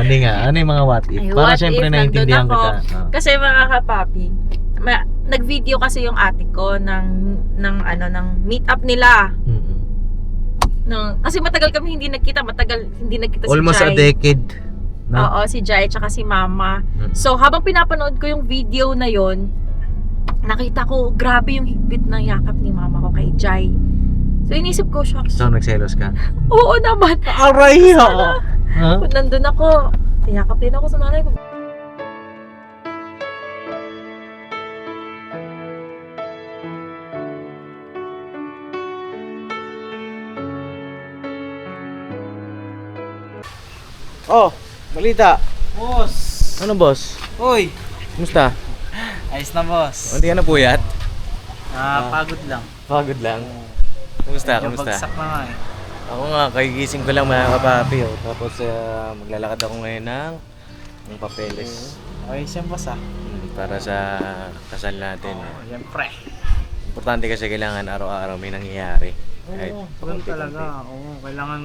Ano nga? Ano yung mga what if? Ay, Para what syempre if naiintindihan nandun kita. ako? Ah. Kasi mga kapapi, nag-video kasi yung ate ko ng meet up nila. Mm-mm. Kasi matagal kami hindi nagkita, Almost si a Jai. decade. No? Oo, si Jai tsaka si Mama. Mm. So, habang pinapanood ko yung video na yon, nakita ko, grabe yung higpit ng yakap ni Mama ko kay Jai. So, inisip ko, shucks. So, nagselos ka? Oo naman. Aray! Sana. Ha? Kung nandun ako, yakap din ako sa nanay ko. Oh, balita. Boss! Ano boss? Uy! Kumusta? Ayos na, boss. Hindi ka na puyat? Pagod lang. Pagod lang. Kumusta? Medyo Kumusta? bagsak na nga eh. Ako nga, kagigising ko lang mga kapapi. Oh. Tapos maglalakad ako ngayon ng papeles. Okay siya, boss ah. Para sa kasal natin. Siyempre. Importante kasi kailangan araw-araw may nangyayari. Kahit Oo, ganun pakunti-kunti. talaga. Oo, kailangan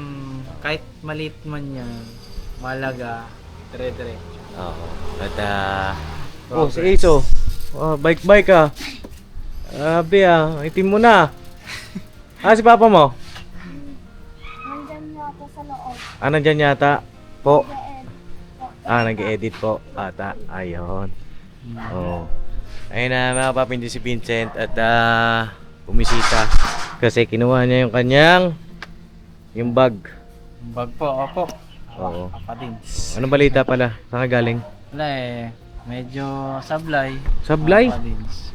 kahit maliit man yan, malaga, dire-dire. Oo. At si Iso. Bike ah. Abi itim mo na. Si Papa mo? Nandyan yata sa loob. Nandyan yata. Po. Nag-e-edit. Nag-edit po. Ata. Ayun. Oo. Ayun na mga papindi si Vincent at bumisita. Kasi kinuha niya yung kanyang yung bag. Bag po, opo. Oo. Papadins. Anong balita pala? Saan ka galing? Wala eh. Medyo sablay. Sablay? Papadins.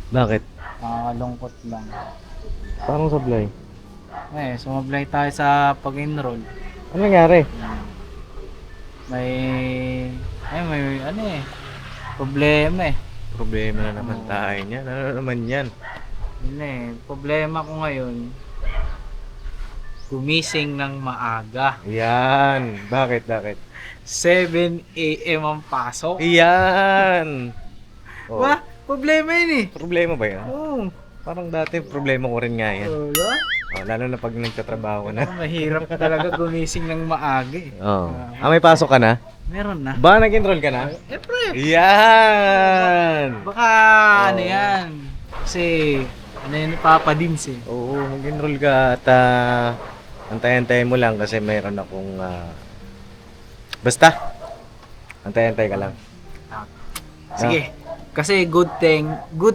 Bakit? Nakakalungkot lang. Parang sablay. Sumablay tayo sa pag-enroll. Ano nangyari? May ano eh. Problema eh. Problema na naman tayo niyan. Ano naman yan? Yun eh. Problema ko ngayon, gumising ng maaga. Yan. Bakit? 7 a.m. ang pasok. Yan. Oh. Ba? Problema yun eh. Problema ba yan? Oo. Parang dati problema ko rin nga yan. Wala. Lalo na pag nagtatrabaho na. Mahirap talaga gumising ng maaga eh. Oo. May pasok ka na? Meron na. Ba, nag-enroll ka na? Siyempre. Yan! Baka ano yan. Kasi ano yun, Papa Dins eh. Oo, mag-enroll ka at antay-antay mo lang kasi mayroon akong basta. Antay-antay ka lang. Sige. Kasi good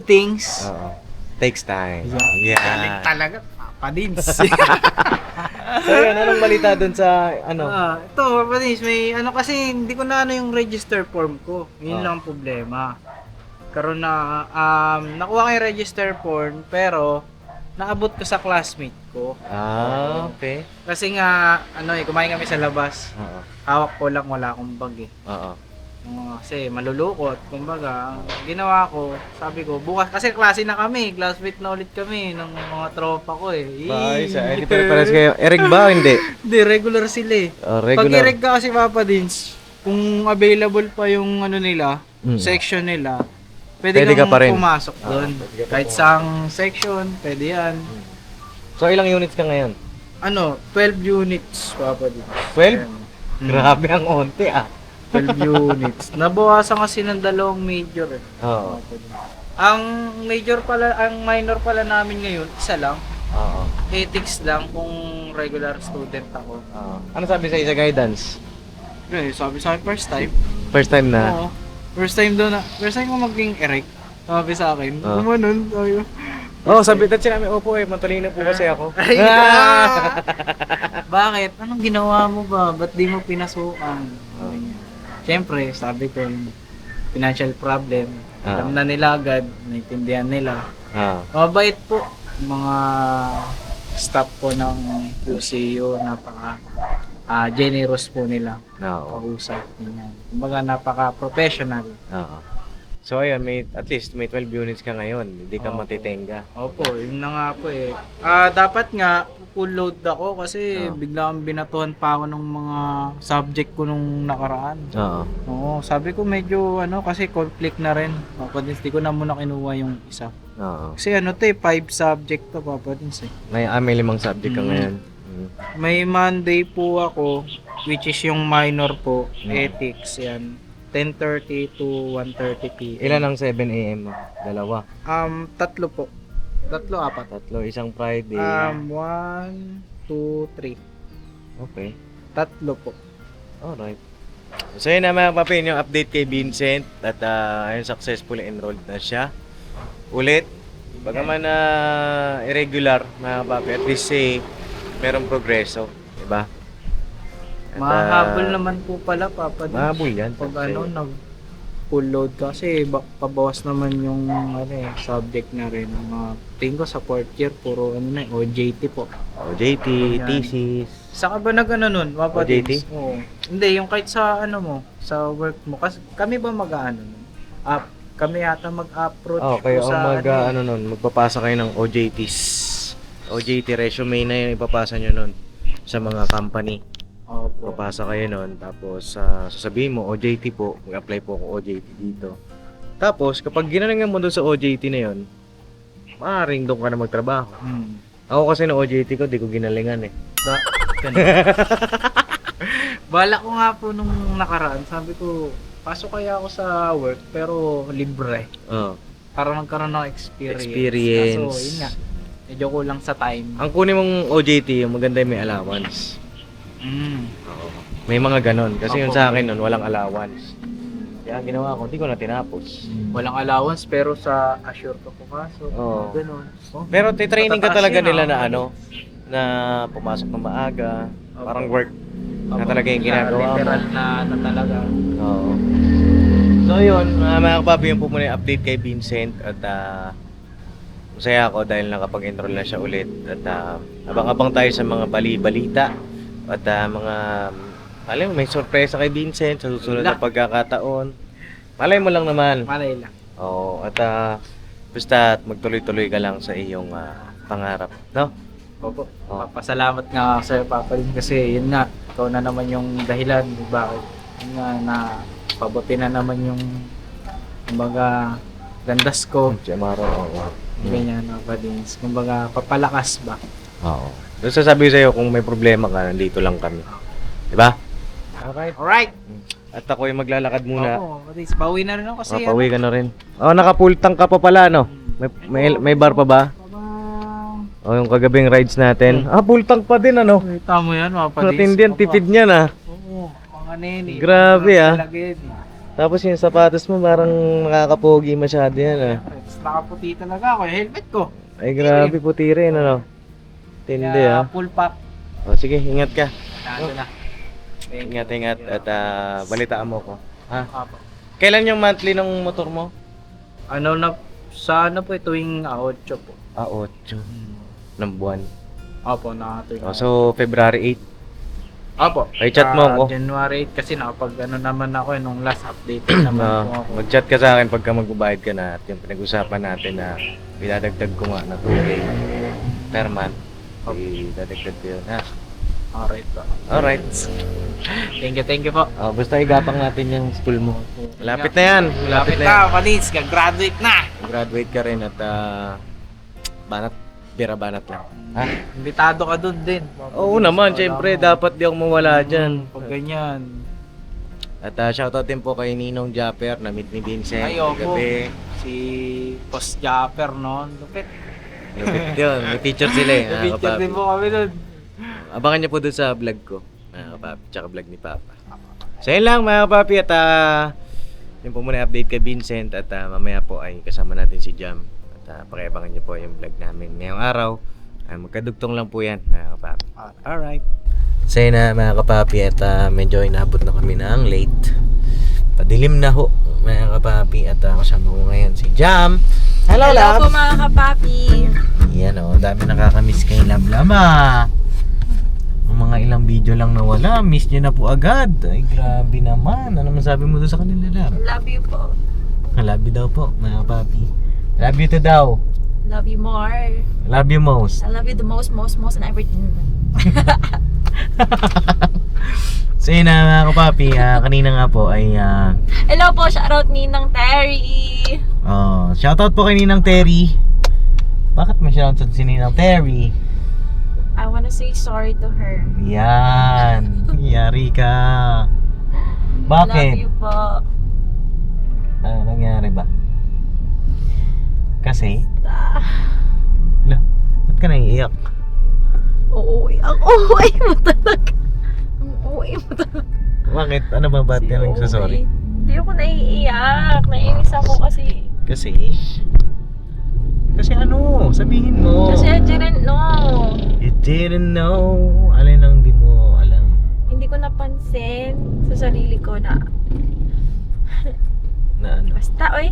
things. Oo. Takes time. Galing Yeah. talaga. Papa Dins. So yun, anong balita dun sa ano? Ito, Papa Dins, may ano kasi hindi ko na ano yung register form ko. Yun lang ang problema. Karoon na, nakuha ko yung register form pero naabot ko sa classmate ko. Okay. Kasi nga, ano eh, kumain kami sa labas. Oo. Hawak ko lang, wala akong bag eh. Oo. Kasi malulukot. Kumbaga, ang ginawa ko, sabi ko, bukas, kasi klase na kami, classmate na ulit kami ng mga tropa ko eh. Bye, di pare-pares kayo. Ereg ba o hindi? Hindi, regular sila eh. Pag Regular. i-reg ka kasi Papa Dins, kung available pa yung ano nila, section nila, pwede Pwede ka kang pa rin. pumasok doon. pwede ka pa Kahit sang section, pwede yan. So ilang units ka ngayon? Ano, 12 units, Papa Dins. 12? Mm. Grabe ang onti 12 units. Nabawasan kasi ng dalawang major eh. Oo. Ang minor pala namin ngayon, isa lang. Oo. Ethics lang kung regular student ako. Oo. Ano sabi sa guidance? Sabi sa akin, first time. First time na? Oo. First time ko maging erect. Sabi sa akin, Oo. gumanon. Sabi ko, Sabi dati namin, opo matalino po kasi ako. Ay, bakit? Anong ginawa mo ba? Ba't di mo pinasukan? Siyempre, sabi ko, financial problem. Alam na nila agad, naintindihan nila. Mabait po mga staff po ng UCU, napaka generous po nila. Oo. Kausap niya. Kumbaga napaka-professional. Oo. So ayun, at least may 12 units ka ngayon. Hindi ka matitenga. Opo, yun na nga po eh. Dapat nga, full load ako kasi bigla kang binatuhan pa ako ng mga subject ko nung nakaraan. Oo. Oo, sabi ko medyo kasi conflict na rin. Papadins, di ko na muna kinuha yung isa. Oo. Kasi 5 subject to, Papadins eh. May 5 subject ka ngayon. May Monday po ako, which is yung minor po, ethics, yan. 10:30 to 1:30 p.m. Ilan ang 7 a.m. mo? Dalawa. Tatlo po. Tatlo, apat. Tatlo. Isang Friday. 1, 2, 3. Okay. Tatlo po. Alright. So yun na mga papin, yung update kay Vincent at ayun, successfully enrolled na siya. Ulit, bagaman na irregular mga papi, at least merong progreso, diba? At, Mahabol naman po pala, Papa. mahabol yan. Pag kasi- full load kasi pabawas naman yung subject na rin. Tingin ko sa fourth year, puro OJT po. OJT, Ayan. thesis. Saka ba nag-ano nun, Papa? OJT? Dins? Oo. Hindi, yung kahit sa sa work mo. Kasi kami ba mag-ano nun? Kami yata mag-approach Kayo po ang sa nun, magpapasa kayo ng OJTs. OJT resume na yung ipapasa nyo nun sa mga company. Opo. Papasa kayo nun, tapos sasabihin mo, OJT po, mag-apply po ako OJT dito. Tapos, kapag ginalingan mo doon sa OJT na yun, maaaring doon ka na magtrabaho. Ako kasi na OJT ko, di ko ginalingan eh. Bala ko nga po nung nakaraan, sabi ko, pasok kaya ako sa work, pero libre. Oh. Para magkaroon ng experience. Experience. Kaso, yun nga, medyo kulang sa time. Ang kunin mong OJT, yung maganda yung may allowance. Oo. May mga ganon. Kasi yung Opo. sa akin nun, walang allowance. Kaya ang ginawa ko, hindi ko na tinapos. Walang allowance, pero sa assure ka pumasok. Oo. Ganun. Oh. Pero titraining ka Matataas talaga yun, nila na ah. na pumasok ng maaga. Opo. Parang work na Opo. talaga yung ginagawa mo. Literal na talaga. Oo. So yun, mga kapapi, yung po muna yung update kay Vincent at masaya ako dahil nakapag-enroll na siya ulit at abang-abang tayo sa mga bali-balita at mga alam mo, may sorpresa kay Vincent sa susunod na pagkakataon. Malay mo lang naman. Malay lang. Oo, at basta magtuloy-tuloy ka lang sa iyong pangarap, no? Opo. Oh. Papasalamat nga ako sa'yo, Papa Lin, kasi yun nga, ikaw na naman yung dahilan kung bakit. Yun nga, na pabuti na naman yung kumbaga gandas ko. Si Amaro, oo. Ganyan, Papa Lin. Kumbaga, papalakas ba? Oo. Doon sasabihin sa'yo kung may problema ka, nandito lang kami. Diba? Alright. Alright! At ako yung maglalakad muna. Opo, Papa Lin. Bawi na rin ako kasi. Pauwi ka na rin. Oh, naka-full-tank ka pa pala, no? May bar pa ba? Oh, yung kagabing rides natin. Full-tank pa din, ano? Tama yan, Papa Lin. Matindi ang tipid niya na. Oo, mga nene. Grabe, Talaga yun, eh. Tapos yung sapatos mo parang nakakapogi masyado yan, ah. Nakaputi talaga ako. Yung helmet ko. Ay, grabe, puti rin, ano? Tindi, Kaya ah. full pack. Oh, sige, ingat ka. Nandun na. Ingat. At balitaan mo ko. Ha? Apo. Kailan yung monthly ng motor mo? Ano na, sa ano po, tuwing 8 po. 8 ng buwan. Opo, na tuwing. Oh, so, February 8. Opo. Ay, chat mo ako. January 8 kasi nakapag ano naman ako nung last update naman po ako. Mag-chat ka sa akin pagka magbabayad ka na at yung pinag-usapan natin na idadagdag ko nga na 2K per month. Idadagdag ko yun, ha? Alright po. Alright. Thank you po. Oh, basta igapang natin yung school mo. Malapit na yan. Malapit na, Panis. Gagraduate na. Graduate ka rin at banat, bira-banat lang. Ha? Imbitado ka dun din. Oo naman, syempre, dapat di ako mawala dyan. Pag ganyan. At shoutout din po kay Ninong Japper, na-meet ni Vincent. Ay, opo. Kagabi. Si Post Japper, no? Lupit. Lupit yun. May teacher sila eh. Picture kapapi. din po kami dun. Abangan niyo po dun sa vlog ko. Kapapi, tsaka vlog ni Papa. So yun lang mga kapapi at yun po muna update kay Vincent at mamaya po ay kasama natin si Jam. At pakiabangan niyo po yung vlog namin ngayong araw. Magkadugtong lang po yan mga kapapi. Alright. So yun na mga kapapi at medyo inabot na kami ng late. Padilim na ho mga kapapi at kasama ko ngayon si Jam. Hello, Hello po Labs! mga kapapi. Yan o, dami nakakamiss kay Lab Lama. Ang mga ilang video lang nawala, miss niyo na po agad. Ay, grabe naman. Ano masabi mo doon sa kanila, Lab? Love you po. Love you daw po, mga papi. Love you to daw. Love you more. Love you most. I love you the most and everything. So yun na mga kapapi, kanina nga po ay Hello po, shoutout Ninang Terry. shoutout po kay Ninang Terry. Bakit may shoutout si Ninang Terry? I wanna say sorry to her. Yan. Yari ka. Love Bakit? you po. Ano nangyari ba? Kasi? Ah, Ba't ka naiiyak? uuwi. Ang uuwi mo talaga. Ang uuwi mo talaga. Bakit? Ano ba ba't ka nagsasorry? Hindi ako naiiyak. Naiinis ako kasi. Kasi? Kasi ano? Sabihin mo. Kasi I didn't know. You didn't know. Alin ang di mo alam? Hindi ko napansin sa sarili ko na Na ano? basta, oy.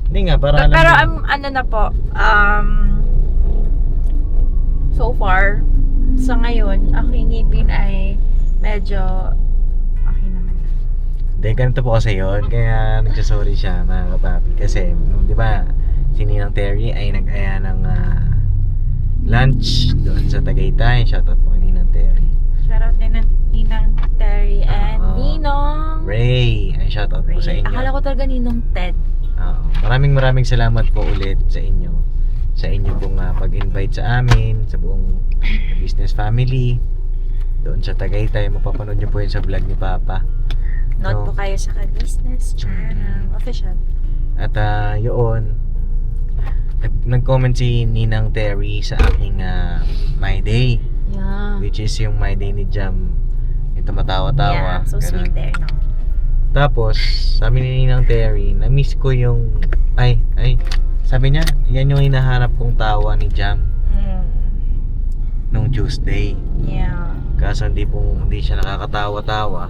Hindi nga, para alam Pero mo. ano na po, so far, sa ngayon, aking ngipin ay medyo okay naman na. Hindi, ganito po kasi yun. Kaya nagsasorry siya, mga kapapi. Kasi, di ba, si Ninang Terry ay nag-aya ng lunch doon sa Tagaytay. Shoutout po kay Ninang Terry. Shoutout din Ninang Terry and Oo. Ninong Ray, ay shoutout po sa inyo. Akala ko talaga Ninong Ted. Oo. Maraming salamat po ulit sa inyo. Sa inyo pong pag-invite sa amin, sa buong business family. Doon sa Tagaytay, mapapanood nyo po yun sa vlog ni Papa. Note No. po kayo sa Ka-Business Channel. Official. At yun, nag-comment si Ninang Terry sa aking My Day, Yeah. which is yung My Day ni Jam. Yung tumatawa-tawa. Yeah, so ganun. sweet there, no? Tapos, sabi ni Ninang Terry, na-miss ko yung, sabi niya, yan yung hinahanap kong tawa ni Jam nung Tuesday. Yeah. Kaso hindi siya nakakatawa-tawa.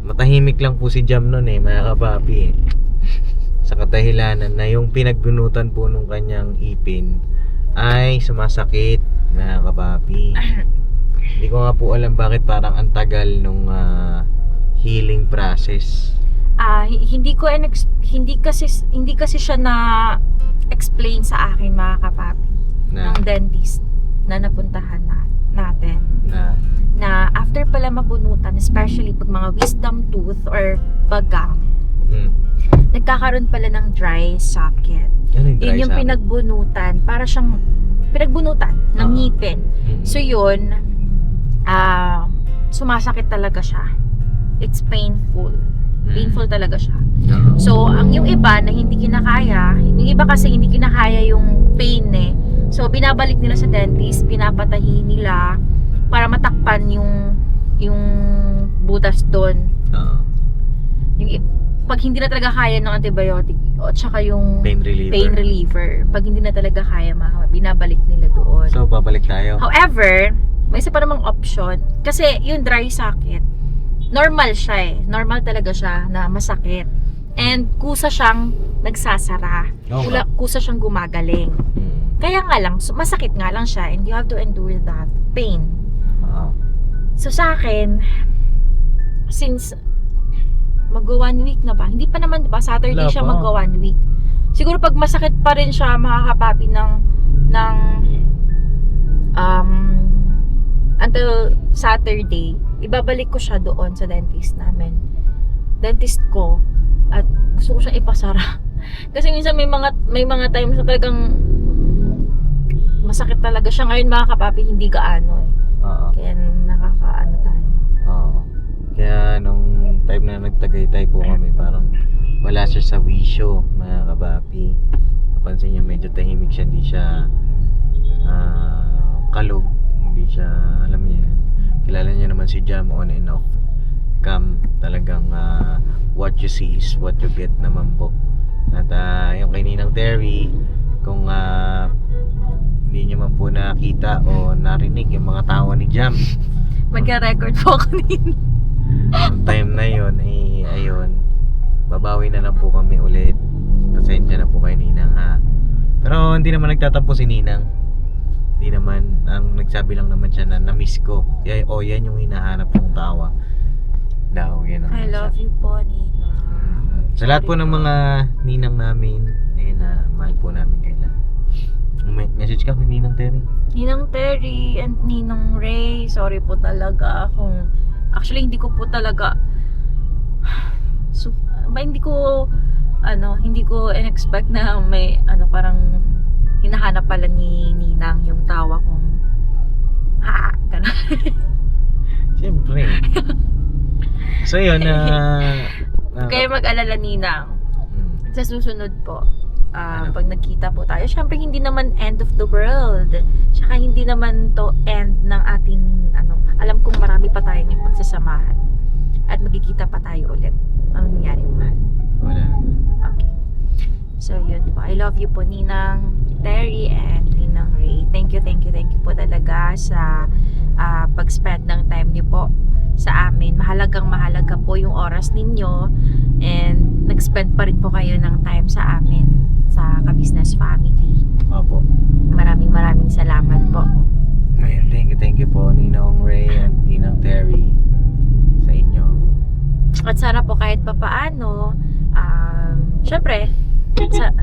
Matahimik lang po si Jam nun mga kapapi. Sa kadahilanan na yung pinagbunutan po nung kanyang ipin ay sumasakit, mga kapapi. Hindi ko nga po alam bakit parang ang tagal nung healing process. Hindi kasi siya na explain sa akin, mga kapapi, Na, ng dentist na napuntahan natin. na, After pala mabunutan, especially pag mga wisdom tooth or bagang, nagkakaroon pala ng dry socket. ano yung dry Yun yung socket? pinagbunutan, para siyang pinagbunutan ng ngipin. So yun, sumasakit talaga siya. It's painful. Painful talaga siya. So, yung iba na hindi kinakaya, yung iba kasi hindi kinakaya yung pain So, binabalik nila sa dentist, pinapatahi nila para matakpan yung butas doon. Pag hindi na talaga kaya ng antibiotic o tsaka yung Pain reliever. pain reliever, pag hindi na talaga kaya, binabalik nila doon. So, babalik tayo. However, may isa pa namang option. Kasi yung dry socket, normal siya Normal talaga siya na masakit. And kusa siyang nagsasara. Okay. Kusa siyang gumagaling. Kaya nga lang, masakit nga lang siya and you have to endure that pain. So sa akin, since mag-1 week na ba? Hindi pa naman, diba? Saturday Wala siya pa. mag-1 week. Siguro pag masakit pa rin siya, makakapapi until Saturday, ibabalik ko siya doon sa dentist namin. Dentist ko. At gusto ko siyang ipasara. Kasi minsan may mga times na talagang masakit talaga siya. Ngayon, mga kapapi, hindi gaano Kaya nakakaano tayo. Kaya nung time na nagtagaytay po kami, parang wala siya sa wisyo, mga kabapi. Mapansin niyo, medyo tahimik siya, hindi siya kalog, hindi siya, alam niyo yun. Kilala niyo naman si Jam on and off cam, talagang what you see is what you get naman po. At yung kay Ninang Terry, kung hindi niyo man po nakita o narinig yung mga tawa ni Jam, Magka-record po ako nito. yung time na yun, ayun, babawi na lang po kami ulit. Pasensya na po kay Ninang Pero hindi naman nagtatampo si Ninang. Hindi naman, ang nagsabi lang naman siya na na-miss ko. Yan yung hinahanap kong tawa. Daw, yan ang I love you po, Nina. Sa lahat po ng mga ninang namin, mahal po namin kaila. May message ka kay Ninang Terry? Ninang Terry and Ninang Ray, sorry po talaga kung actually hindi ko po talaga hindi ko in-expect na may parang hinahanap pala ni Ninang yung tawa kong Ganun. Siyempre. So yun, Kaya mag-alala, Ninang. mm, Sa susunod po, Ano? pag nagkita po tayo, syempre hindi naman end of the world. Tsaka hindi naman to end ng ating, alam kong marami pa tayong pagsasamahan. At magkikita pa tayo ulit. Ano nangyari, mahal? wala naman. Okay. So, yun po. I love you po, Ninang Terry and Ninang Ray. Thank you po talaga sa pag-spend ng time niyo po sa amin. Mahalaga po yung oras ninyo and nag-spend pa rin po kayo ng time sa amin, sa Ka-Business Family. Opo. Maraming salamat po. Ayun, thank you po Ninong Ray and Ninang Terry sa inyo. At sana po kahit papaano, syempre,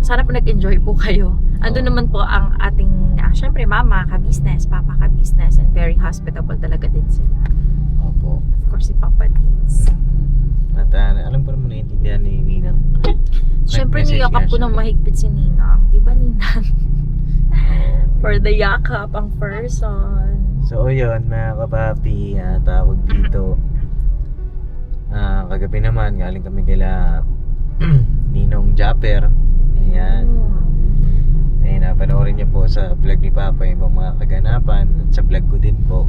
sana po nag-enjoy po kayo. Andun naman po ang ating, syempre, mama, ka-business, papa, ka-business, and very hospitable talaga din sila. Opo. Of course, si Papa Deeds. At alam ko naman naiintindihan ni Ninang. Syempre, Nag-message niyakap nga ko siya. ng mahigpit si Ninang. Di ba, Ninang? For the yakap, ang person. So yun mga kapapi, tawag dito. Kagabi naman galing kami kila Ninong Japper. Ayan. Eh, napanoorin niyo po sa vlog ni Papa yung mga kaganapan at sa vlog ko din po.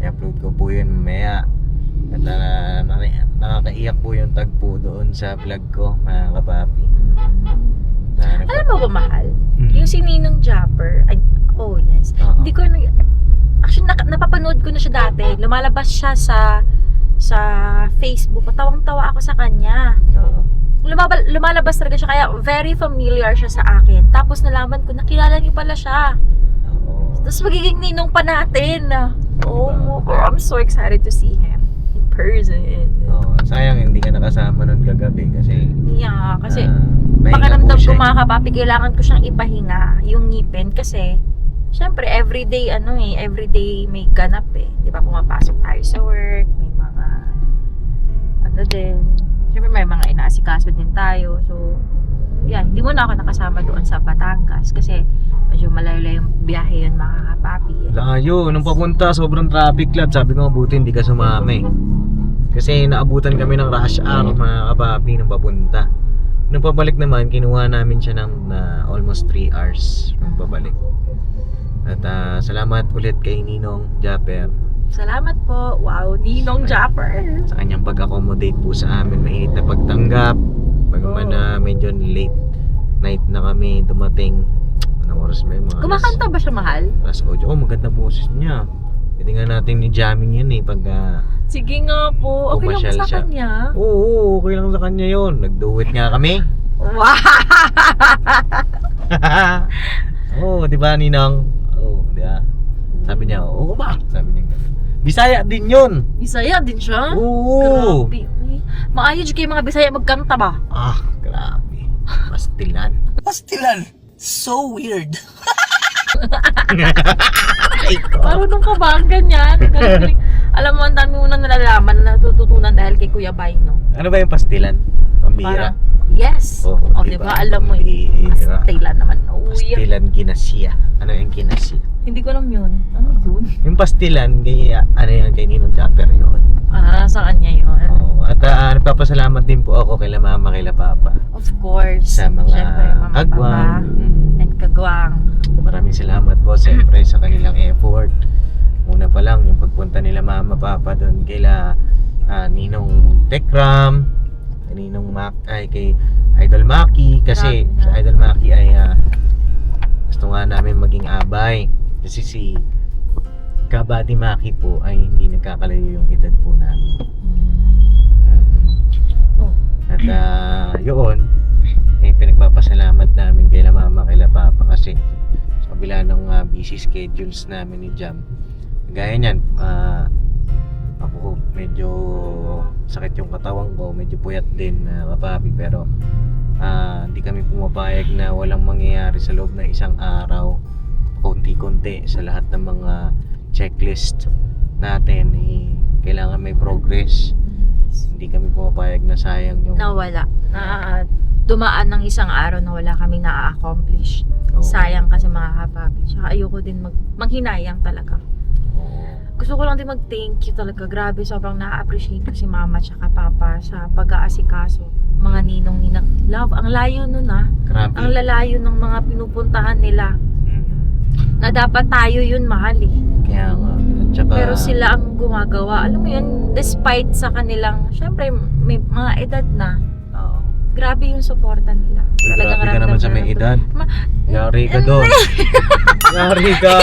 I-upload ko po yun mamaya. At nakakaiyak po yung tagpo doon sa vlog ko mga kapapi. Alam mo ba, mahal? Mm. Yung si Ninong Japper, oh yes. Oo. Hindi ko actually napapanood ko na siya dati. Lumalabas siya sa Facebook. Tawang-tawa ako sa kanya. Oo. Lumalabas talaga siya, kaya very familiar siya sa akin. Tapos nalaman ko, nakilala niyo pala siya. Oo. Tapos magiging ninong pa natin. Oh, Diba? I'm so excited to see him in person. Oo. Sayang hindi ka nakasama nun kagabi kasi Yeah, kasi pahinga pakiramdam po ko siya eh. mga kapapi, kailangan ko siyang ipahinga yung ngipin kasi syempre everyday everyday may ganap eh. 'Di ba, pumapasok tayo sa work, may mga din. Syempre may mga inaasikaso din tayo. So yeah, hindi mo na ako nakasama doon sa Batangas kasi medyo malayo-layo yung biyahe yun mga kapapi. Layo, nung papunta sobrang traffic lot. Sabi ko mabuti hindi ka sumama eh. Kasi naabutan kami ng rush hour mga kapapi nung papunta. Nung pabalik naman, kinuha namin siya ng almost 3 hours nung pabalik. At salamat ulit kay Ninong Japper Salamat po. Wow, Ninong Japper. sa kanyang pag-accommodate po sa amin. Mainit na pagtanggap. Bagaman na medyo late night na kami dumating. Anong oras ba yung mga Kumakanta ba siya, mahal? alas 8? Oh, maganda boses niya. Pwede nga natin ni jamming yun eh pag Sige nga po. Okay lang Pumasyal ba sa siya. kanya? oo, okay lang sa kanya yun. Nag-duet nga kami. Wow! Oo, di ba Ninang? Oo, di ba? Sabi niya, oo ba? Sabi niya gano'n. Bisaya din yun. Bisaya din siya? Oo. Grabe. Uy, maayos kayo mga Bisaya magkanta ba? Grabe. Pastilan. Pastilan. So weird. Marunong ka ba ang ganyan? Galing. Alam mo, ang dami mo na nalalaman na natututunan dahil kay Kuya Baino. Ano ba yung pastilan? Pambira. Yes. Oo, O, diba? diba? Alam mo yun. Pambira. Pastilan naman. Uy, Pastilan ginasya. Ano yung ginasya? hindi ko alam yun. Ano yun? Yung pastilan, ano yan, kay Ninong Japper yun. Sa kanya yun. Oo. At nagpapasalamat din po ako kay mama, kay Papa. Of course. Sa mga Siyempre, Mama, agwang. Papa, and kagwang. Maraming salamat po siyempre sa kanilang effort. Una pa lang yung pagpunta nila mama papa doon kila Ninong Tekram, kay Ninong kay Idol Maki kasi Grabe na. sa Idol Maki ay gusto nga namin maging abay kasi si Kabady Maki po ay hindi nagkakalayo yung edad po namin. Oh. At yun pinagpapasalamat namin kay mama, kay papa kasi sa kabila ng busy schedules namin ni Jam, gaya niyan, ako medyo sakit yung katawan ko, medyo puyat din kapapi, pero hindi kami pumapayag na walang mangyayari sa loob ng isang araw. Konti-konti sa lahat ng mga checklist natin kailangan may progress. Hindi kami pumapayag na sayang yung Nawala. Dumaan ng isang araw na wala kami na-accomplish. Oo. Sayang kasi mga kapapi. Tsaka ayoko din manghinayang talaga. Oo. gusto ko lang din mag-thank you talaga. Grabe, sobrang na-appreciate ko si mama tsaka papa sa pag-aasikaso. Mga ninong-ninang. Love, ang layo nun Grabe. Ang lalayo ng mga pinupuntahan nila. Mm. Na dapat tayo yun mahal eh. Kaya nga. At saka, Pero sila ang gumagawa. Alam mo yun, despite sa kanilang, syempre may mga edad na. Oo. Grabe yung suporta nila. Uy, grabe ka ramdam naman sa na may ramdam. edad. Yari ka doon. Yari ka.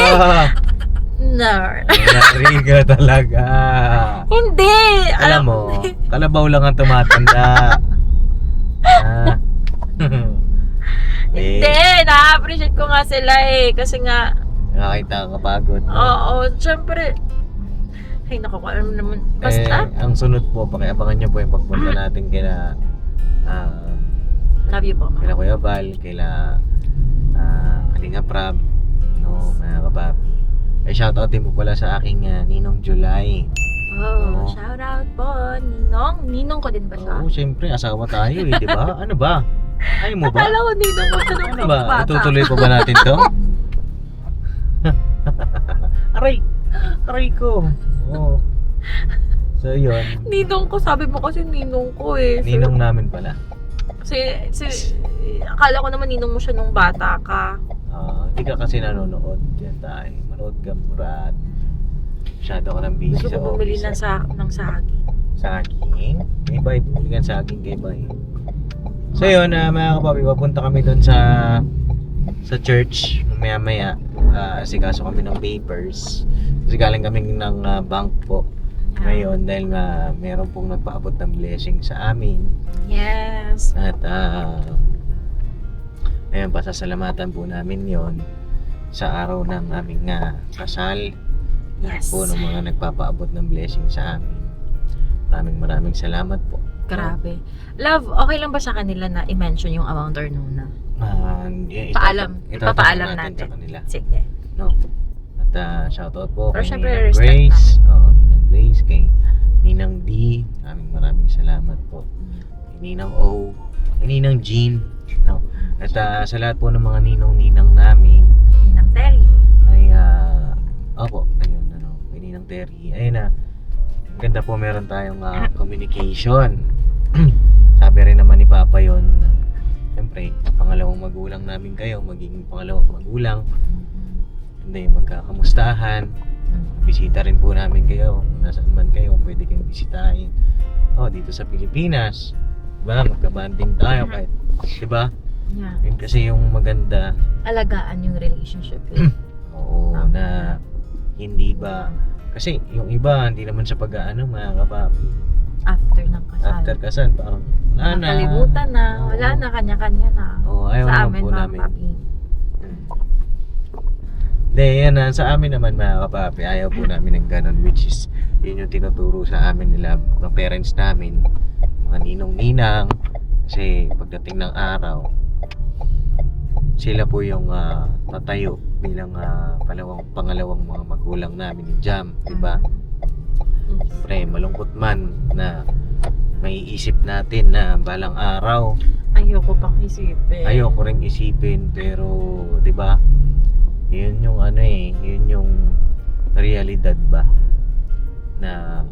No. Yari ka talaga. Hindi! Alam mo, kalabaw lang ang tumatanda. Ah. Hindi! Na-appreciate ko nga sila eh. Kasi nga, Nakakita ka kapagod. oo, syempre, ay naku, alam naman, basta, Ang sunod po, pakiabangan nyo po yung pagpunta natin kila love you po. kila Kuya Val, kila Kalinga Prab, no, mga kapapi. Shoutout din po pala sa aking Ninong July. Oh, Oo. shout out po, Ninong. Ninong ko din ba siya? Oo, syempre, asawa tayo eh, di ba? Ano ba? Ayaw mo ba? Akala ko Ninong ko siya nung Ano ba? bata. Itutuloy pa ba natin to? Aray ko. Oo. So, yun. Ninong ko, sabi mo kasi Ninong ko eh. Ninong namin pala. Kasi, akala ko naman Ninong mo siya nung bata ka. Hindi ka kasi nanonood. Yan tayo. Manood ka, Murat. Masyado ka ng busy Gusto sa ko bumili office. ng saging. Saging? Kay Bay, bumili ka ng saging kay Bay. So yun, mga kapapi, papunta kami doon sa church. Maya-maya, asikaso kami ng papers. Kasi galing kami ng bank po. Ngayon, dahil meron pong nagpaabot ng blessing sa amin. Yes. At ayun, pasasalamatan po namin yon sa araw ng aming kasal. Yes. Po ng mga nagpapaabot ng blessing sa amin. Maraming salamat po. Grabe. Love, okay lang ba sa kanila na i-mention yung amount or no na? Ipapaalam natin. sa kanila. Sige. No. At shoutout po Pero kay syempre, Ninang respect Grace. Oo, Ninang Grace. Kay Ninang D. Maraming salamat po. Kay Ninang O. Kay Ninang Jean. No. At sa lahat po ng mga ninong-ninang namin, Ninang Terry. ay opo, ayun, kay Ninang Terry. Ayun ganda po, meron tayong communication. Sabi rin naman ni Papa yon, siyempre, pangalawang magulang namin kayo, magiging pangalawang magulang. Hindi, magkakamustahan. Bisita rin po namin kayo, kung nasaan man kayo, pwede kayong bisitahin. Dito sa Pilipinas, diba, magka-banding tayo kahit, diba? Yeah. Yun kasi yung maganda, Alagaan yung relationship eh. oo, na hindi ba, kasi yung iba, hindi naman sa pag-aano, mga kapapi. After ng kasal. After kasal, parang wala na. Nakalimutan na. Oo. Wala na, kanya-kanya na. Oo, ayaw sa naman amin, po mga namin. papi. Hindi, yan sa amin naman mga kapapi, ayaw po namin ng ganun, which is, yun yung tinuturo sa amin nila, ng parents namin, mga ninong-ninang, kasi pagdating ng araw, sila po yung tatayo bilang pangalawang mga magulang namin ni Jam, di ba? Siyempre, malungkot man na may isip natin na balang araw, Ayoko pang isipin. ayoko ring isipin, pero di ba? Yun yung yun yung realidad ba na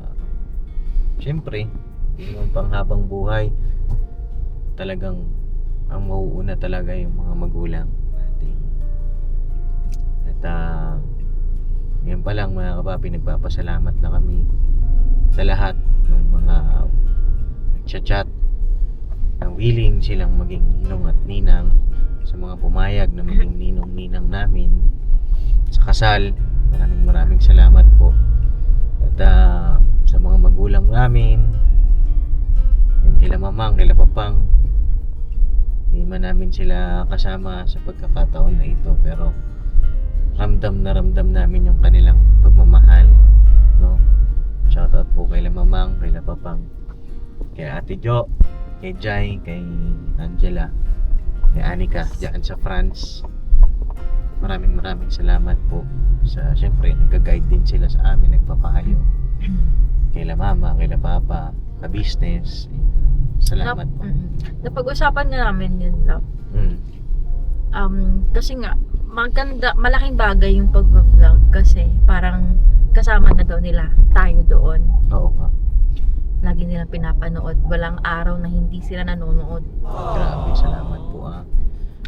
siyempre, yung panghabang buhay talagang ang mauuna talaga yung mga magulang natin. At ngayon pa lang mga kapapi, nagpapasalamat na kami sa lahat ng mga nagchat-chat na willing silang maging ninong at ninang, sa mga pumayag na maging ninong-ninang namin sa kasal. Maraming salamat po. At sa mga magulang namin, yun, kila mamang, kila papang, hindi man namin sila kasama sa pagkakataon na ito, pero ramdam na ramdam namin yung kanilang pagmamahal, no? Shoutout po kay mamang, kay papang, kay Ate Jo, kay Jai, kay Angela, kay Anika dyan sa France. Maraming salamat po sa, syempre nagka-guide din sila sa amin, nagpapayo kay mama, kay papa, ka-business. Salamat po. Napag-usapan na namin yun, love. Mm. Kasi nga, malaking bagay yung pag-vlog kasi parang kasama na daw nila tayo doon. Oo nga. Lagi nilang pinapanood. Walang araw na hindi sila nanonood. Grabe, salamat po ah.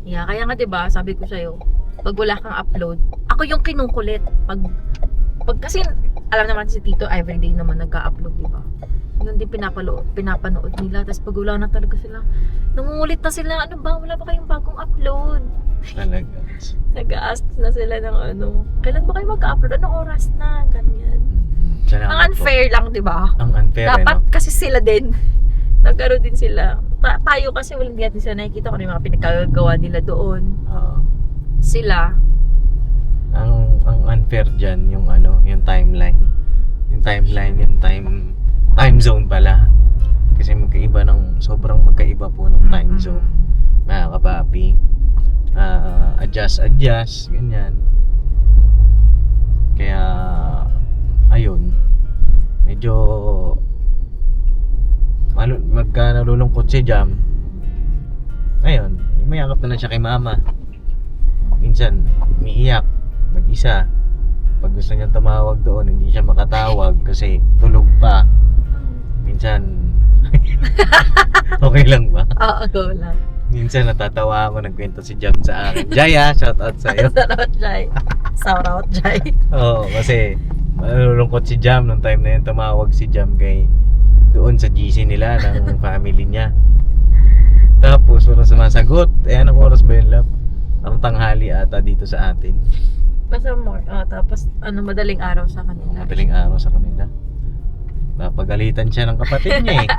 Yeah, kaya nga 'di ba, sabi ko sa'yo, pag wala kang upload, ako yung kinukulit. Pag kasi alam naman si Tito everyday naman nagka-upload, 'di ba? Yun din pinapanood nila. Tapos pag wala na talaga sila, nangungulit na sila, ano ba, wala ba kayong bagong upload? Talaga. Nag-a-ask na sila ng ano, kailan ba kayo mag-upload? Anong oras na? Ganyan. Salamat Ang unfair lang, di ba? po. Ang unfair, Dapat no? kasi sila din. Nagkaroon din sila. Tayo kasi wala hindi natin sila nakikita kung ano yung mga pinagkagawa nila doon. Oo. Sila. Ang unfair dyan, yung ano, yung timeline. Yung time zone pala. Kasi sobrang magkaiba po ng time zone. Mga kapapi. Adjust, ganyan. Kaya, ayun, medyo nalulungkot si Jam. Ayun, mayakap na lang siya kay mama. Minsan, umiiyak, mag-isa. Pag gusto niyang tumawag doon, hindi siya makatawag kasi tulog pa. Minsan, okay lang ba? Oo, go lang. Minsan natatawa ako, nagkwento si Jam sa akin. Jay shout out sa'yo. Shoutout, Jai. Shoutout, Jai. Oo, kasi malulungkot si Jam nung time na yun. Tumawag si Jam doon sa GC nila ng family niya. Tapos walang sumasagot. Anong oras ba yun, love? Ang tanghali ata dito sa atin. Basta more. Tapos, madaling araw sa kanila. Madaling araw sa kanila. Napagalitan siya ng kapatid niya eh.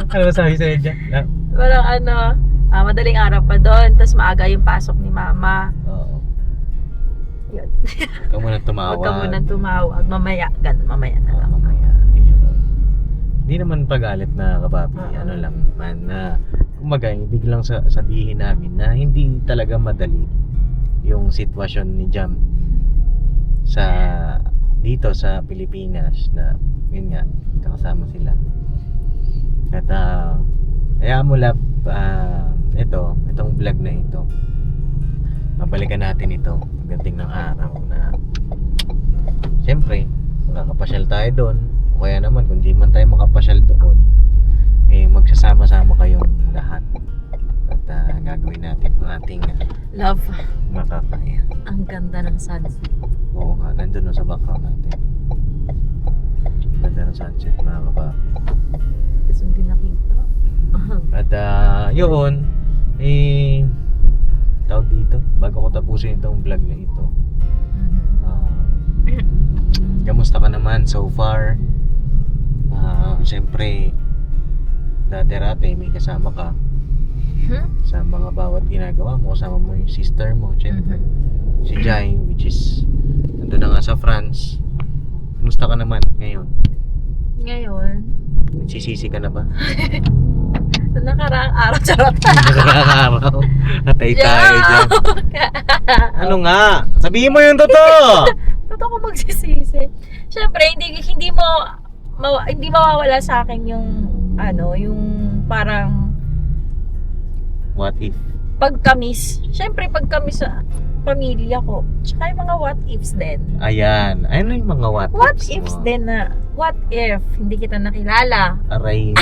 Ano ba sabi sa'yo dyan? Walang madaling araw pa doon. Tapos maaga yung pasok ni mama. Oo. Yun. Huwag ka munang tumawag. Huwag ka munang tumawag. Mamaya na lang. Mamaya. Hindi naman pagalit na kapapi. Ano lang man na kumaga, ibig lang sabihin namin na hindi talaga madali yung sitwasyon ni Jam dito sa Pilipinas na yun nga, kakasama sila. At kaya mo lab itong vlog na ito, mabalikan natin ito pagdating ng araw na siyempre makakapasyal tayo doon, o kaya naman kung di man tayo makapasyal doon, magsasama-sama kayong lahat at gagawin natin ang ating Love, makakaya. ang ganda ng sunset. Oo nga, nandun sa background natin. Ganda ng sunset, mga kapapi. Kasi hindi nakita. At yun, tawag dito, bago ko tapusin itong vlog na ito, kamusta ka naman so far? Siyempre, dati-rate may kasama ka sa mga bawat ginagawa mo, kasama mo yung sister mo, siyempre. Si Jai, which is nandun na nga sa France. Kamusta ka naman ngayon? Ngayon, Nagsisisi ka na ba? sa nakaraang araw, charot. Nakakaraw. Natay tayo dyan. Ano nga? Sabihin mo yung totoo! Totoo ko magsisisi. Siyempre, hindi mawawala sa akin yung yung parang What if? pagkamis. Siyempre, pagkamis sa pamilya ko. Tsaka yung mga what ifs din. Ayan. Ano yung mga what ifs? What ifs din na, what if hindi kita nakilala? Aray mo.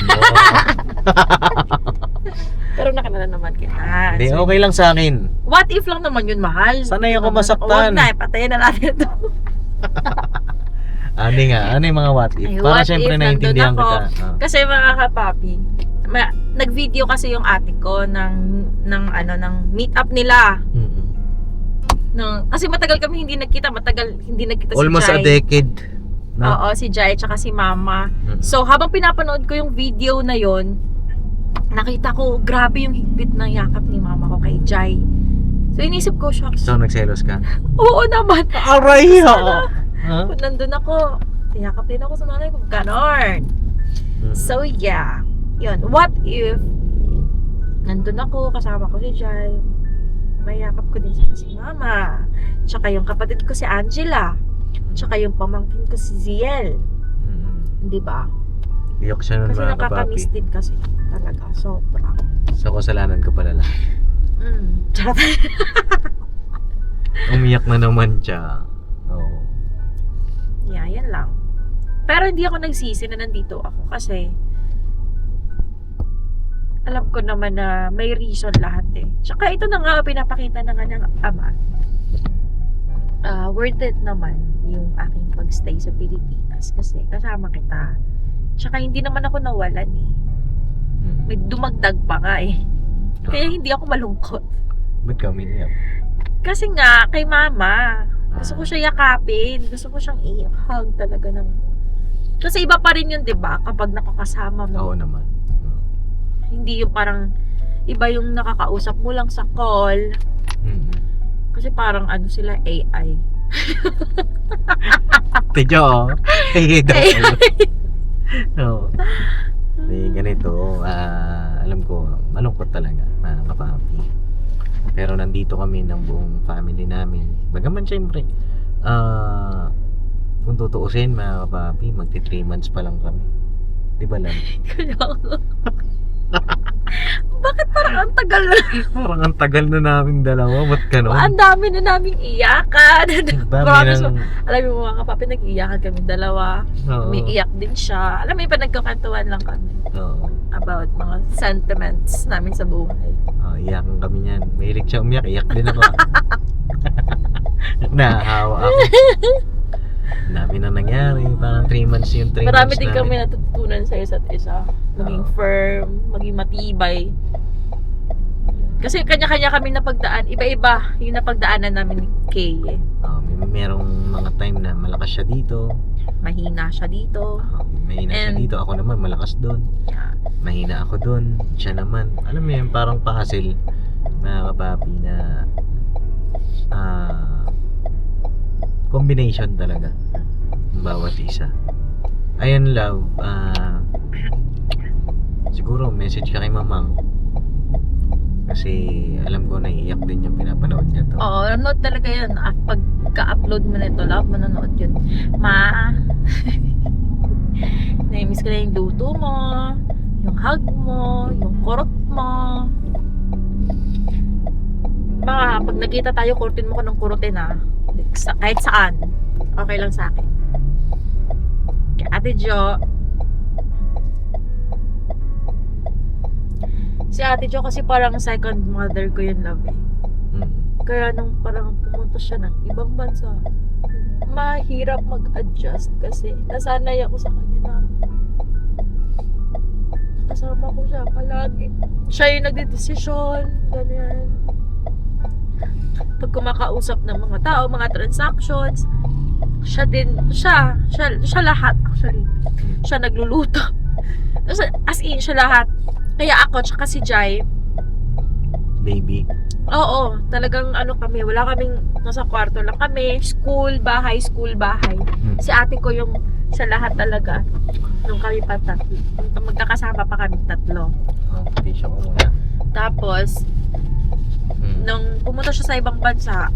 Pero nakilala naman kita. Hindi, So, okay lang sa akin. what if lang naman yun, mahal. Sanay ako Huwag masaktan. na, patayin na natin ito. Ano nga? Ano yung mga what if? Ay, Para what syempre if naiintindihan nandun ako? kita. Kasi mga kapapi, nag-video kasi yung ate ko ng meet up nila. Kasi matagal kami hindi nagkita Almost si Jai. a decade. No? Oo, si Jai tsaka si Mama. So, habang pinapanood ko yung video na yon, nakita ko, grabe yung higpit ng yakap ni Mama ko kay Jai. So, inisip ko, shucks. So, nagselos ka? Oo naman. Aray! Sana. Huh? Kung nandun ako, tiyakap din ako sa nanay ko. Ganon. So, yeah. Yun. What if nandun ako, kasama ko si Jai, may yakap ko din sana si Mama. Tsaka yung kapatid ko si Angela. Tsaka yung pamangkin ko si Ziel. Di ba? Iyok siya nun, Kasi mga kapapi. nakakamiss din kasi. Talaga, sobra. So, kasalanan ko pala lahat. Charot. Umiyak na naman siya. Oo. Yeah, yan lang. Pero hindi ako nagsisi na nandito ako kasi alam ko naman na may reason lahat eh. Tsaka ito na nga, pinapakita na nga ng ama. Worth it naman yung aking pagstay sa Pilipinas kasi kasama kita. Tsaka hindi naman ako nawalan eh. May dumagdag pa nga eh. Kaya hindi ako malungkot. Ba't ka umiyak? Kasi nga, kay mama, gusto ko siya yakapin. Gusto ko siyang i-hug talaga ng... Kasi iba pa rin yun, di ba? Kapag nakakasama mo. Oo naman. Hindi yung parang, iba yung nakakausap mo lang sa call. Kasi parang ano sila, AI. Tidyo, Oo. Di ganito, alam ko, malungkot talaga, mga kapapi. Pero nandito kami ng buong family namin. Bagaman syempre, kung tutuusin mga kapapi, magti 3 months pa lang kami. Di ba lang? Bakit parang ang tagal na? Parang ang tagal na naming dalawa, ba't ganon? Ang dami na naming iyakan. Ang dami Promise ng... mo, alam mo mga kapapi, nag-iyakan kami dalawa. Oo. May iyak din siya. Alam mo, pa nagkakantuan lang kami Oo. about mga sentiments namin sa buhay. Iyakan kami niyan. Mahilig siya umiyak, iyak din ako. Nahawa ako. Dami na nangyari, parang 3 months yung 3 Marami months din namin. kami natutunan sa isa't isa. Maging Oo. firm, maging matibay. Kasi kanya-kanya kami napagdaan. Iba-iba yung napagdaanan namin ni Kay eh. Merong mga time na malakas siya dito. Mahina siya dito. Mahina siya And- dito. Ako naman malakas doon. Mahina ako doon. Siya naman. Alam mo yun, parang puzzle mga kapapi na combination talaga ng bawat isa. Ayun love, siguro message ka kay mamang kasi alam ko naiiyak din yung pinapanood niya to. Oo, nanonood talaga yun. Pagka-upload mo na ito, love, manonood yun. Ma, na-miss ko na yung luto mo, yung hug mo, yung kurot mo. Mga, pag nakita tayo, kurutin mo ko ng kurutin ah. Kahit saan. Okay lang sa akin. Kaya Ate Jo, si Ate Jo kasi parang second mother ko yun, love eh. Kaya nung parang pumunta siya ng ibang bansa, mahirap mag-adjust kasi nasanay ako sa kanya na nakasama ko siya palagi. Siya yung nagdedesisyon, ganyan. Pag kumakausap ng mga tao, mga transactions, siya lahat actually. Siya nagluluto. As in, siya lahat. Kaya ako, tsaka si Jai, Baby. oo, talagang ano kami, wala kaming, nasa kwarto lang kami, school, bahay. Si ate ko yung sa lahat talaga, nung kami pa tatlo, magkakasama pa kami tatlo. Tisyo ko muna. Tapos, nung pumunta siya sa ibang bansa,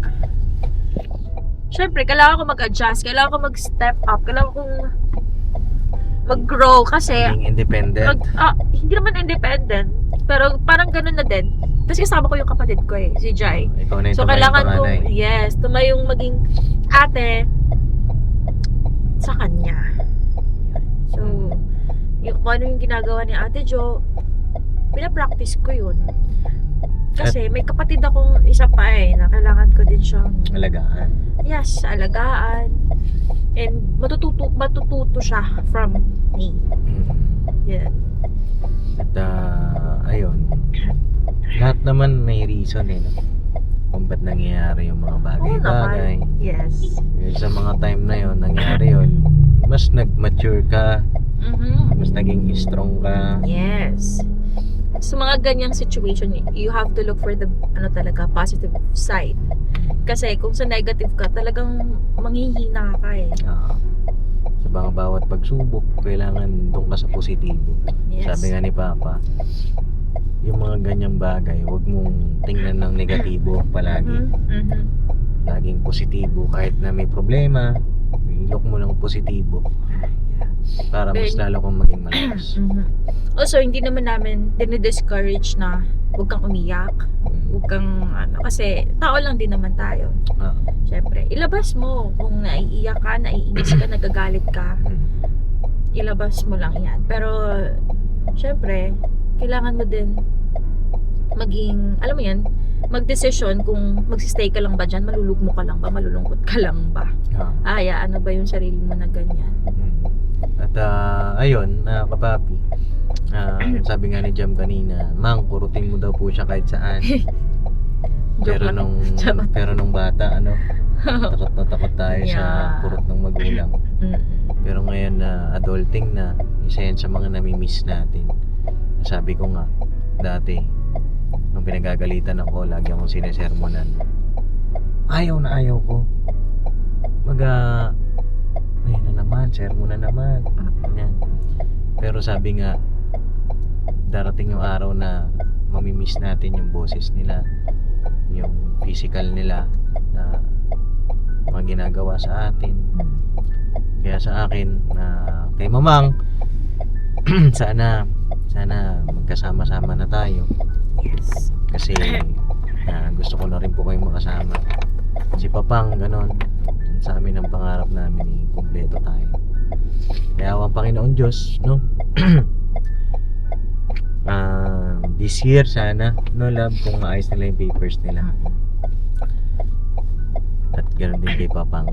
syempre, kailangan ko mag-adjust, kailangan ko mag-step up, kailangan kong mag-grow kasi, Being independent. hindi naman independent, pero parang ganun na din. Kasi kasama ko yung kapatid ko eh, si Jai. Ikaw na yung So, tumayong kailangan ko, panganay. yes, tumayong maging ate sa kanya. Yun. So, yung kung ano yung ginagawa ni Ate Jo, pinapractice ko yun. Kasi may kapatid akong isa pa eh, na kailangan ko din siyang, Alagaan. yes, alagaan. And matututo siya from me. Yeah. At ayun, lahat naman may reason eh, no? Kung ba't nangyayari yung mga Oo bagay-bagay. naman. Yes. Sa mga time na yon nangyari yon, mas nag-mature ka, mas naging strong ka. Yes. Sa mga ganyang situation, you have to look for the talaga positive side. Kasi kung sa negative ka, talagang manghihina ka eh. Sa mga bawat pagsubok, kailangan doon ka sa positibo. Yes. Sabi nga ni Papa, yung mga ganyang bagay, huwag mong tingnan ng negatibo palagi. Laging positibo kahit na may problema, ilok mo ng positibo. Para mas Very- lalo kong maging malakas. Mhm. Also, hindi naman namin dinidiscourage na huwag kang umiyak, huwag kang kasi tao lang din naman tayo. Ah. Siyempre, ilabas mo kung naiiyak ka, naiinis ka, nagagalit ka, ilabas mo lang yan. Pero, siyempre, kailangan mo din maging, alam mo yan, magdesisyon kung magsistay ka lang ba dyan, malulugmo ka lang ba, malulungkot ka lang ba. Hayaan ba yung sarili mo na ganyan. At ayun, kapapi, sabi nga ni Jam kanina, Mang, kurutin mo daw po siya kahit saan. Joke pero lang. nung Charot. pero nung bata, takot na takot tayo sa Yeah. kurot ng magulang. Pero ngayon na adulting na, isa yan sa mga nami-miss natin. Sabi ko nga, dati, nung pinagagalitan ako, lagi akong sinesermonan. Ayaw na ayaw ko. Ayun na naman, sermon na naman. Ganyan. Pero sabi nga, darating yung araw na mamimiss natin yung boses nila, yung physical nila na mga ginagawa sa atin. Kaya sa akin, kay Mamang, sana magkasama-sama na tayo. Yes. Kasi gusto ko na rin po kayong makasama. Si Papang, ganon. Sa amin ang pangarap namin, kumpleto tayo. Kaya awang Panginoon Diyos, no? This year sana, no love, kung maayos nila yung papers nila. At ganon din kay Papang.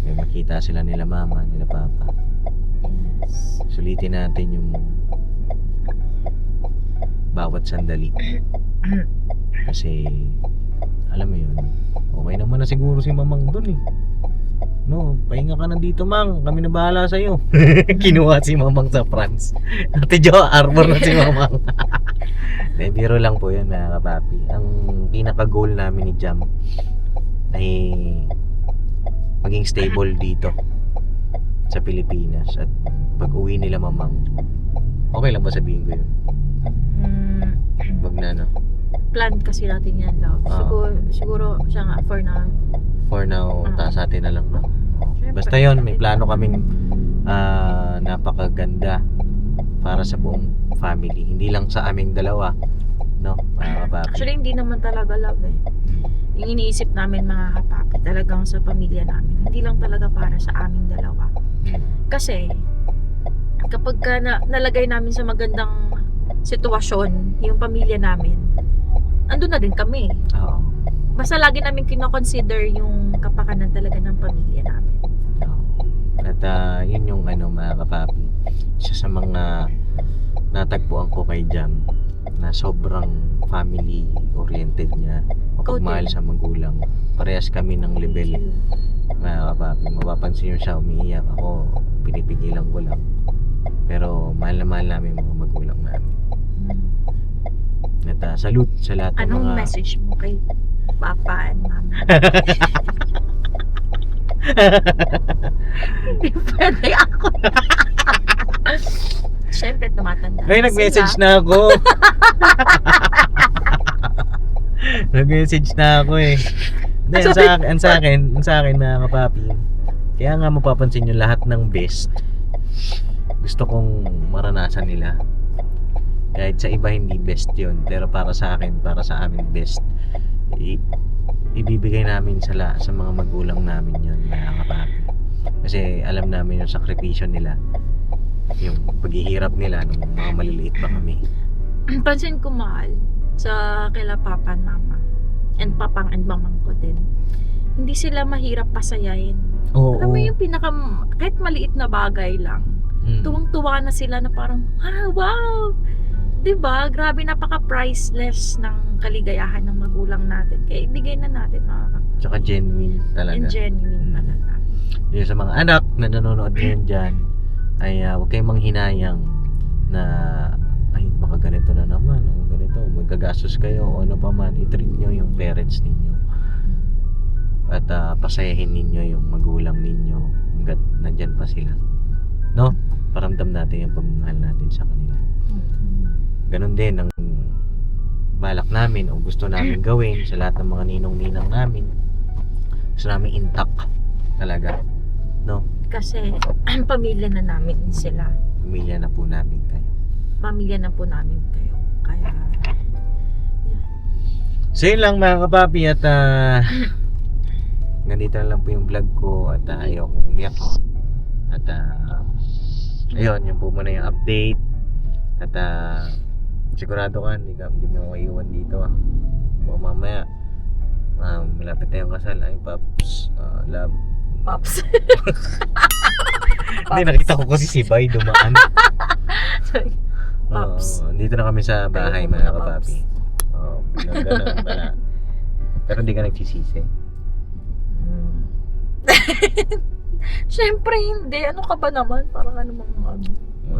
May makita sila nila mama, nila papa. Yes. Sulitin natin yung bawat sandali. Kasi alam mo yun, okay naman na siguro si Mamang dun eh. No, pahinga ka na dito, Mang, kami na bahala sa'yo. Kinuha si Mamang sa France. Ate Jo, arbor na si Mamang. Biro lang po yun, mga kapapi. Ang pinaka-goal namin ni Jam ay maging stable dito sa Pilipinas. At pag uwi nila Mamang, okay lang ba sabihin ko yun? Wag na, no? Plan kasi natin yan, love. Siguro siya nga For now, taas atin na lang, no? Siyempre. Basta yon, may plano kaming napakaganda para sa buong family. Hindi lang sa aming dalawa, no? Mga kapapi. Actually, hindi naman talaga love eh. Yung iniisip namin mga kapapi, talagang sa pamilya namin. Hindi lang talaga para sa aming dalawa. Kasi, kapag nalagay namin sa magandang sitwasyon, yung pamilya namin, andun na din kami. Oo. Basta lagi namin kinoconsider yung kapakanan talaga ng pamilya namin. Oo. At yun yung mga kapapi, isa sa mga natagpuan ko kay Jam na sobrang family oriented niya, mapagmahal sa magulang. Parehas kami ng level, mga kapapi. Mapapansin nyo siya umiiyak, ako pinipigilan ko lang. Pero mahal na mahal namin mga magulang namin. At salute sa lahat ng Anong mga message mo kay Papa and Mama? Hindi pwede ako. Siyempre, tumatanda. Ay, nag-message na ako. Nag-message na ako eh. Hindi, ang sa akin mga kapapi, kaya nga mapapansin nyo lahat ng best, gusto kong maranasan nila. Kahit sa iba hindi best yun, pero para sa akin, para sa amin best. Ibibigay namin sa mga magulang namin yun, mga kapapi. Kasi alam namin yung sakripisyo nila, yung paghihirap nila nung mga maliliit pa kami. Pansin ko, mahal, sa kila Papa and Mama, and Papang and Mamang ko din, hindi sila mahirap pasayahin. Oo. Alam mo yung kahit maliit na bagay lang, tuwang-tuwa na sila na parang, wow! Diba? Grabe, napaka-priceless ng kaligayahan ng magulang natin. Kaya ibigay na natin, mga kapatid. Tsaka genuine talaga. And genuine talaga. Yung sa mga anak na nanonood ngayon dyan, ay huwag kayong manghinayang na ay baka ganito na naman o ganito, magagastos kayo o ano pa man, i-treat nyo yung parents ninyo at pasayahin ninyo yung magulang ninyo hanggat nandyan pa sila, no? Paramdam natin yung pagmamahal natin sa kanila. Ganon din ang balak namin o gusto namin gawin sa lahat ng mga ninong-ninang namin. Gusto namin intact talaga, no? Kasi pamilya na namin sila. Pamilya na po namin kayo. Pamilya na po namin kayo. Kaya, So yun lang mga kapapi at ganito na lang po yung vlog ko at ayaw kong umiyak. At ayun, yun po muna yung update. At sigurado ka, hindi mo maiiwan dito Baka mamaya malapit na yung kasal. Ay Paps, love. Pops. Hindi, nakita ko kasi si Bay dumaan. Sorry. Pops. Dito na kami sa bahay Ayoko mga na, kapapi. Ganun pala. Pero hindi ka nagsisisi. Siyempre hindi. Ano ka ba naman? Parang ano mga ano.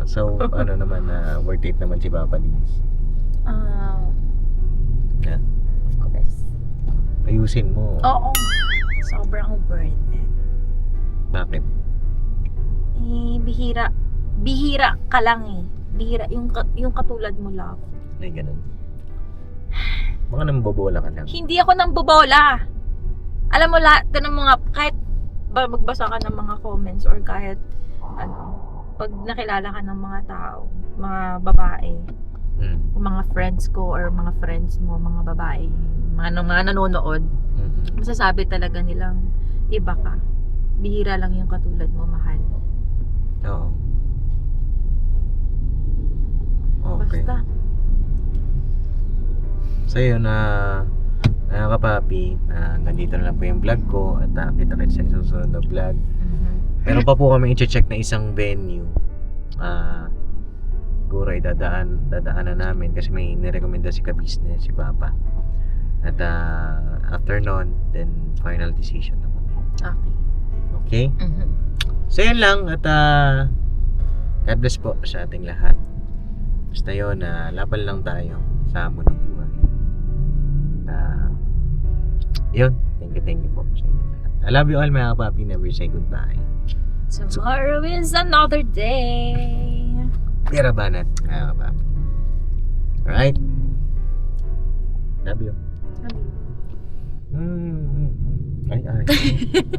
So, ano naman, worth it naman si Papa Dins. Yeah. Of course. Ayusin mo. Oo. Sobrang worth it. Bakit? Bihira. Bihira ka lang Bihira. Yung katulad mo, love. Ay, ganun. Baka nambobola ka lang. Hindi ako nang bobola. Alam mo lahat ng mga, kahit magbasa ka ng mga comments or kahit ano, pag nakilala ka ng mga tao, mga babae, mga friends ko or mga friends mo, mga babae, mga nanonood, masasabi talaga nilang iba ka. Bihira lang yung katulad mo, mahal. Oo. Okay. Basta. So yun, mga kapapi, ganito na lang po yung vlog ko at kita-kits sa susunod na vlog. Meron pa po kami i-check na isang venue. Siguro ay dadaanan namin kasi may nirekomenda si ka-business, si Papa. At after nun, then final decision na kami. Okay. Okay? So yun lang at God bless po sa ating lahat. Basta yun, laban lang tayo sa hamon ng buhay. Yun, thank you po sa inyo lahat. I love you all mga kapapi, never say goodbye. Tomorrow is another day. Tira banat mga kapapi. Alright? Love you. Love you. Ay.